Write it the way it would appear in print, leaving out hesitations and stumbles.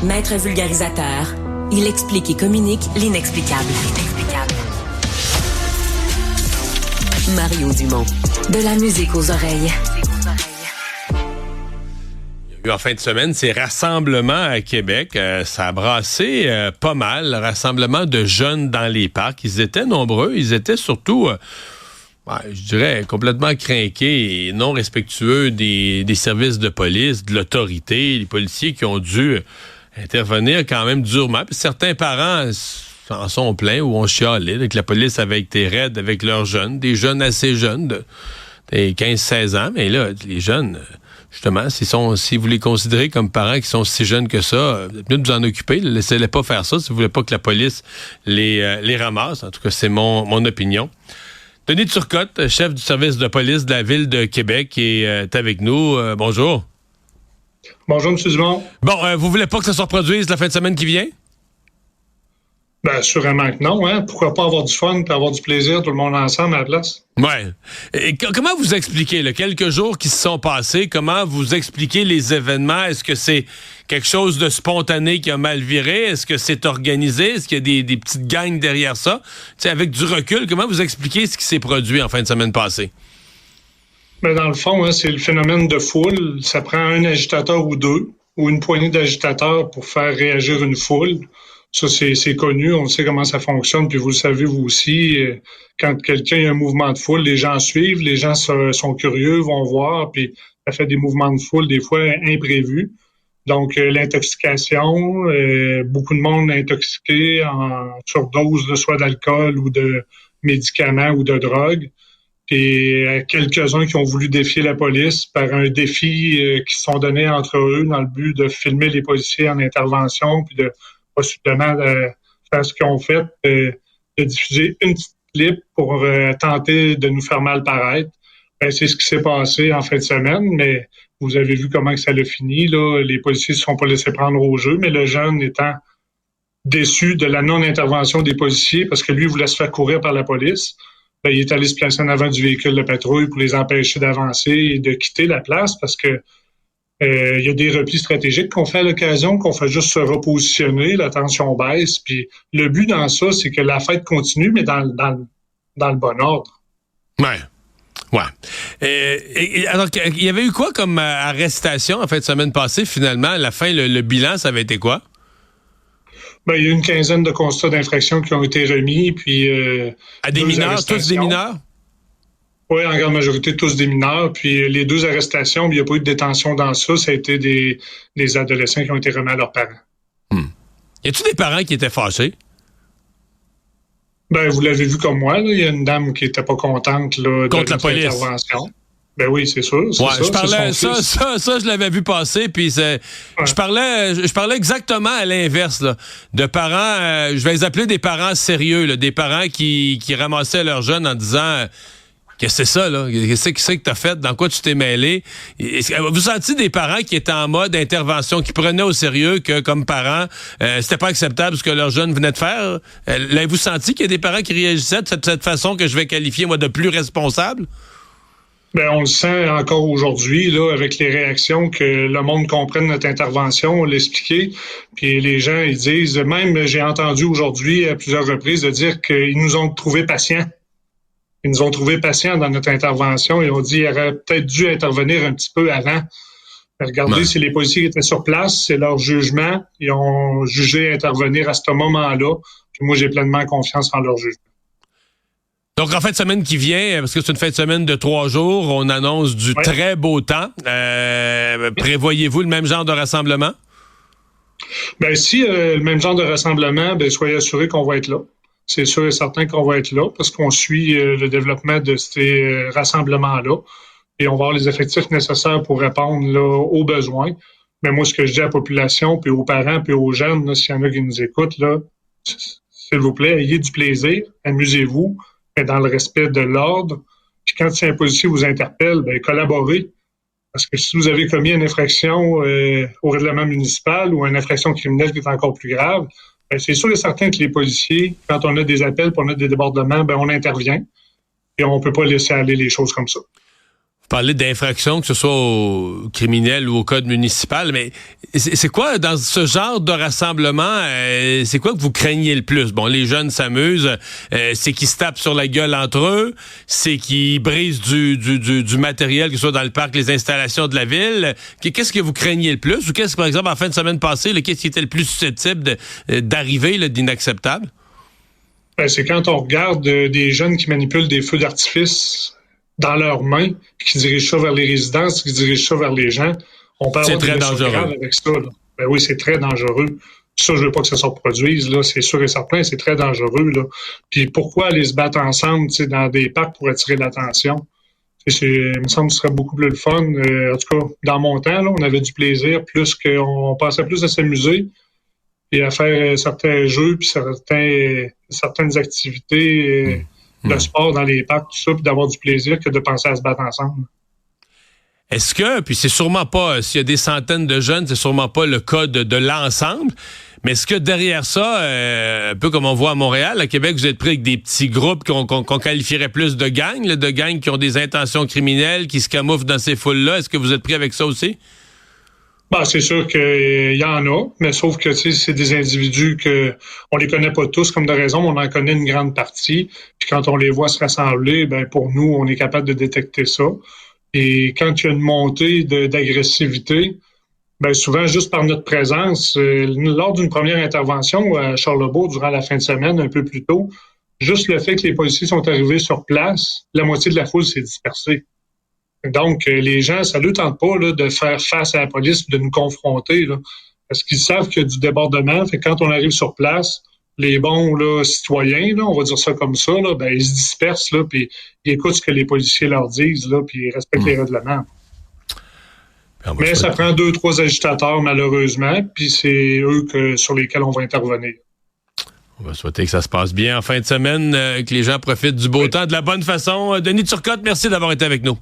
Maître vulgarisateur, il explique et communique l'inexplicable. Mario Dumont. De la musique aux oreilles. Il y a eu en fin de semaine ces rassemblements à Québec. Ça a brassé pas mal. Le rassemblement de jeunes dans les parcs. Ils étaient nombreux. Ils étaient surtout, je dirais, complètement crinqués et non respectueux des services de police, de l'autorité. Les policiers qui ont dû intervenir quand même durement. Puis certains parents s'en sont plaints ou ont chialé que la police avait été raide avec leurs jeunes, des jeunes assez jeunes, de 15-16 ans. Mais là, les jeunes, justement, si vous les considérez comme parents qui sont si jeunes que ça, mieux de vous en occuper. Laissez-les pas faire ça si vous voulez pas que la police les ramasse. En tout cas, c'est mon opinion. Denis Turcotte, chef du service de police de la Ville de Québec, est avec nous. Bonjour. Bonjour, M. Dumont. Bon, vous voulez pas que ça se reproduise la fin de semaine qui vient? Bien, assurément que non. Hein? Pourquoi pas avoir du fun et avoir du plaisir, tout le monde ensemble à la place? Ouais. Et comment vous expliquez, quelques jours qui se sont passés, comment vous expliquez les événements? Est-ce que c'est quelque chose de spontané qui a mal viré? Est-ce que c'est organisé? Est-ce qu'il y a des petites gangs derrière ça? T'sais, avec du recul, comment vous expliquez ce qui s'est produit en fin de semaine passée? Ben, dans le fond, c'est le phénomène de foule. Ça prend un agitateur ou deux, ou une poignée d'agitateurs pour faire réagir une foule. Ça, c'est connu, on sait comment ça fonctionne, puis vous le savez vous aussi. Quand quelqu'un a un mouvement de foule, les gens suivent, les gens sont curieux, vont voir, puis ça fait des mouvements de foule des fois imprévus. Donc, l'intoxication, beaucoup de monde intoxiqué en surdose, soit d'alcool ou de médicaments ou de drogue. Puis quelques-uns qui ont voulu défier la police par un défi qui se sont donnés entre eux dans le but de filmer les policiers en intervention, puis de possiblement faire ce qu'ils ont fait, de diffuser une petite clip pour tenter de nous faire mal paraître. Ben, c'est ce qui s'est passé en fin de semaine, mais vous avez vu comment que ça l'a fini. Là. Les policiers ne se sont pas laissés prendre au jeu, mais le jeune étant déçu de la non-intervention des policiers parce que lui voulait se faire courir par la police, ben, il est allé se placer en avant du véhicule de patrouille pour les empêcher d'avancer et de quitter la place parce que il y a des replis stratégiques qu'on fait à l'occasion, qu'on fait juste se repositionner, la tension baisse. Puis le but dans ça, c'est que la fête continue, mais dans le bon ordre. Ouais. Alors, il y avait eu quoi comme arrestation en fin de semaine passée, finalement? À la fin, le bilan, ça avait été quoi? Ben, il y a une quinzaine de constats d'infraction qui ont été remis, puis... à des mineurs, tous des mineurs? Oui, en grande majorité, tous des mineurs. Puis les 2 arrestations, il n'y a pas eu de détention dans ça. Ça a été des adolescents qui ont été remis à leurs parents. Y a-t-il des parents qui étaient fâchés? Ben, vous l'avez vu comme moi. Il y a une dame qui n'était pas contente là, contre la police. Intervention. Ben oui, c'est sûr. Je parlais ça, je l'avais vu passer, puis je parlais exactement à l'inverse là, de parents. Je vais les appeler des parents sérieux, là, des parents qui ramassaient leurs jeunes en disant. Qu'est-ce que c'est ça, là? Qu'est-ce que t'as fait? Dans quoi tu t'es mêlé? Vous sentiez des parents qui étaient en mode intervention, qui prenaient au sérieux que, comme parents, c'était pas acceptable ce que leurs jeunes venaient de faire? L'avez-vous senti qu'il y a des parents qui réagissaient de cette façon que je vais qualifier, moi, de plus responsable? Ben, on le sent encore aujourd'hui, là, avec les réactions, que le monde comprenne notre intervention, l'expliquer. Puis les gens, ils disent, même j'ai entendu aujourd'hui à plusieurs reprises de dire qu'ils nous ont trouvés patients. Ils nous ont trouvés patients dans notre intervention et ont dit qu'il aurait peut-être dû intervenir un petit peu avant. Mais regardez, c'est les policiers qui étaient sur place, c'est leur jugement. Ils ont jugé intervenir à ce moment-là. Puis moi, j'ai pleinement confiance en leur jugement. Donc, en fin de semaine qui vient, parce que c'est une fin de semaine de 3 jours, on annonce du très beau temps. Prévoyez-vous le même genre de rassemblement? Ben, si le même genre de rassemblement, ben, soyez assurés qu'on va être là. C'est sûr et certain qu'on va être là parce qu'on suit le développement de ces rassemblements-là et on va avoir les effectifs nécessaires pour répondre là, aux besoins. Mais moi, ce que je dis à la population, puis aux parents, puis aux jeunes, s'il y en a qui nous écoutent, là, s'il vous plaît, ayez du plaisir, amusez-vous, mais dans le respect de l'ordre. Puis quand un policier vous interpelle, ben, collaborez. Parce que si vous avez commis une infraction au règlement municipal ou une infraction criminelle qui est encore plus grave, ben, c'est sûr et certain que les policiers, quand on a des appels, on a des débordements, ben, on intervient et on ne peut pas laisser aller les choses comme ça. Vous parler d'infraction, que ce soit au criminel ou au code municipal, mais c'est quoi, dans ce genre de rassemblement, c'est quoi que vous craignez le plus? Bon, les jeunes s'amusent, c'est qu'ils se tapent sur la gueule entre eux, c'est qu'ils brisent du matériel, que ce soit dans le parc, les installations de la ville. Qu'est-ce que vous craignez le plus? Ou qu'est-ce, par exemple, en fin de semaine passée, qu'est-ce qui était le plus susceptible d'arriver d'inacceptable? Ben, c'est quand on regarde des jeunes qui manipulent des feux d'artifice dans leurs mains, qui dirigent ça vers les résidences, qui dirigent ça vers les gens. On peut avoir très dangereux avec ça. Là. Ben oui, c'est très dangereux. Ça, je veux pas que ça se reproduise, là, c'est sûr et certain, c'est très dangereux, là. Puis pourquoi aller se battre ensemble, dans des parcs pour attirer l'attention? Il me semble que ce serait beaucoup plus le fun. En tout cas, dans mon temps, là, on avait du plaisir, plus qu'on pensait plus à s'amuser et à faire certains jeux, puis certaines activités de sport dans les parcs, tout ça, puis d'avoir du plaisir que de penser à se battre ensemble. Est-ce que, puis c'est sûrement pas, s'il y a des centaines de jeunes, c'est sûrement pas le cas de l'ensemble, mais est-ce que derrière ça, un peu comme on voit à Montréal, à Québec, vous êtes pris avec des petits groupes qu'on qualifierait plus de gangs, de gangs qui ont des intentions criminelles, qui se camouflent dans ces foules-là? Est-ce que vous êtes pris avec ça aussi? Ben, c'est sûr qu'il y en a, mais sauf que c'est des individus que on les connaît pas tous comme de raison, mais on en connaît une grande partie. Puis quand on les voit se rassembler, ben pour nous, on est capable de détecter ça. Et quand il y a une montée d'agressivité, ben souvent juste par notre présence, lors d'une première intervention à Charlebourg durant la fin de semaine, un peu plus tôt, juste le fait que les policiers sont arrivés sur place, la moitié de la foule s'est dispersée. Donc, les gens, ça ne leur tente pas là, de faire face à la police, de nous confronter, là, parce qu'ils savent qu'il y a du débordement. Fait que quand on arrive sur place, les bons là, citoyens, là, on va dire ça comme ça, là, ben, ils se dispersent, là, puis ils écoutent ce que les policiers leur disent, là, puis ils respectent les règlements. Mais ça prend 2-3 agitateurs, malheureusement, puis c'est eux sur lesquels on va intervenir. On va souhaiter que ça se passe bien en fin de semaine, que les gens profitent du beau temps de la bonne façon. Denis Turcotte, merci d'avoir été avec nous.